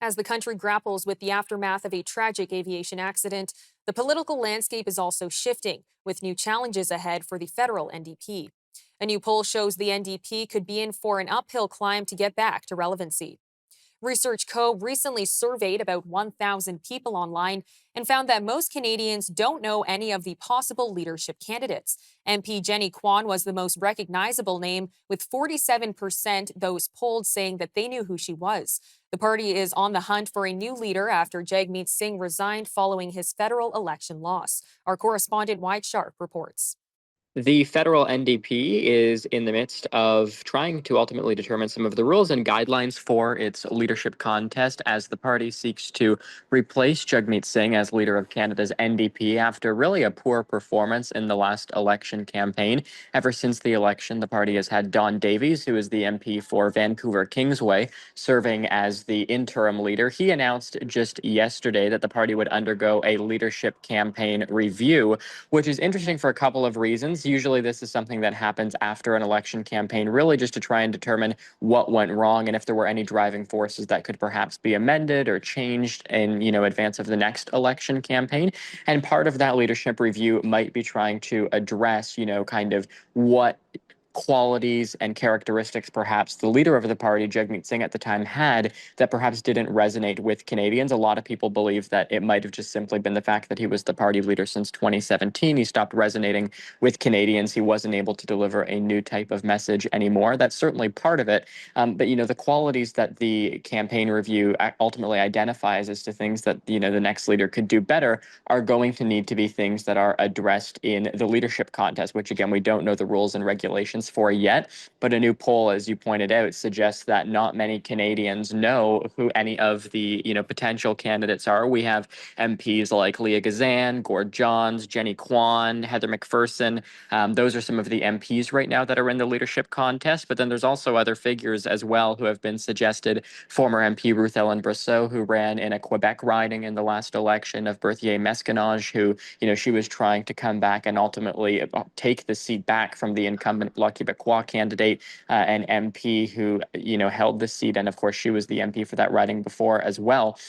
As the country grapples with the aftermath of a tragic aviation accident, the political landscape is also shifting, with new challenges ahead for the federal NDP. A new poll shows the NDP could be in for an uphill climb to get back to relevancy. Research Co. recently surveyed about 1,000 people online and found that most Canadians don't know any of the possible leadership candidates. MP Jenny Kwan was the most recognizable name, with 47% those polled saying that they knew who she was. The party is on the hunt for a new leader after Jagmeet Singh resigned following his federal election loss. Our correspondent Wyatt Sharpe reports. The federal NDP is in the midst of trying to ultimately determine some of the rules and guidelines for its leadership contest as the party seeks to replace Jagmeet Singh as leader of Canada's NDP after really a poor performance in the last election campaign. Ever since the election, the party has had Don Davies, who is the MP for Vancouver Kingsway, serving as the interim leader. He announced just yesterday that the party would undergo a leadership campaign review, which is interesting for a couple of reasons. Usually this is something that happens after an election campaign, really just to try and determine what went wrong and if there were any driving forces that could perhaps be amended or changed in, advance of the next election campaign. And part of that leadership review might be trying to address, kind of what qualities and characteristics perhaps the leader of the party, Jagmeet Singh, at the time had that perhaps didn't resonate with Canadians. A lot of people believe that it might have just simply been the fact that he was the party leader since 2017. He stopped resonating with Canadians. He wasn't able to deliver a new type of message anymore. That's certainly part of it. But, the qualities that the campaign review ultimately identifies as to things that, the next leader could do better are going to need to be things that are addressed in the leadership contest, which, again, we don't know the rules and regulations for yet. But a new poll, as you pointed out, suggests that not many Canadians know who any of the potential candidates are. We have MPs like Leah Gazan, Gord Johns, Jenny Kwan, Heather McPherson. Those are some of the MPs right now that are in the leadership contest. But then there's also other figures as well who have been suggested. Former MP Ruth Ellen Brosseau, who ran in a Quebec riding in the last election, of Berthier Mesquinage, who she was trying to come back and ultimately take the seat back from the incumbent Bloc Québécois candidate, an MP who held the seat, and of course she was the MP for that riding before as well.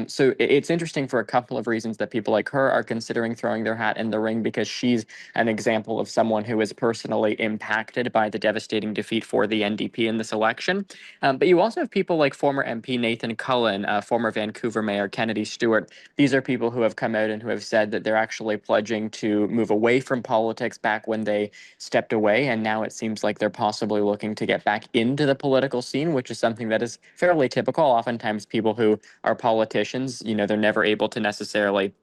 So it's interesting for a couple of reasons that people like her are considering throwing their hat in the ring, because she's an example of someone who is personally impacted by the devastating defeat for the NDP in this election. But you also have people like former MP Nathan Cullen, former Vancouver Mayor Kennedy Stewart. These are people who have come out and who have said that they're actually pledging to move away from politics back when they stepped away, and now it seems like they're possibly looking to get back into the political scene, which is something that is fairly typical. Oftentimes people who are politicians, they're never able to necessarily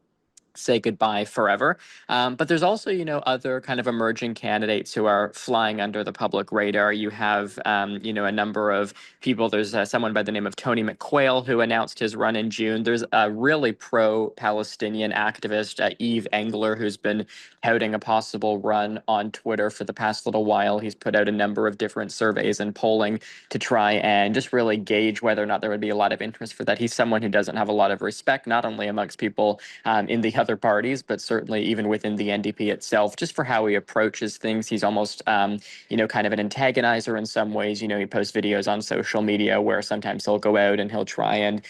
say goodbye forever. But there's also, other kind of emerging candidates who are flying under the public radar. You have, a number of people. There's someone by the name of Tony McQuail who announced his run in June. There's a really pro-Palestinian activist, Eve Engler, who's been touting a possible run on Twitter for the past little while. He's put out a number of different surveys and polling to try and just really gauge whether or not there would be a lot of interest for that. He's someone who doesn't have a lot of respect, not only amongst people in the other parties, but certainly even within the NDP itself, just for how he approaches things. He's almost, kind of an antagonizer in some ways. He posts videos on social media where sometimes he'll go out and he'll try and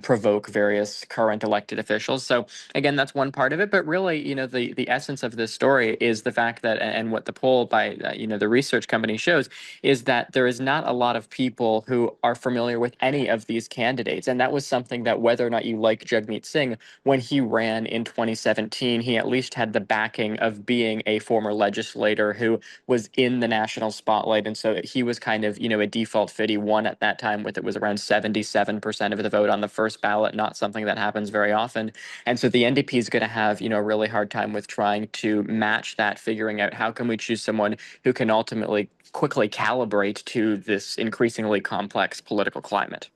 provoke various current elected officials. So again, that's one part of it. But really, the essence of this story is the fact that, and what the poll by, the research company shows, is that there is not a lot of people who are familiar with any of these candidates. And that was something that, whether or not you like Jagmeet Singh, when he ran in 2017, he at least had the backing of being a former legislator who was in the national spotlight. And so he was kind of, a default fit. He won at that time with, it was around 77% of the vote on the first ballot, not something that happens very often. And so the NDP is going to have, a really hard time with trying to match that, figuring out how can we choose someone who can ultimately quickly calibrate to this increasingly complex political climate.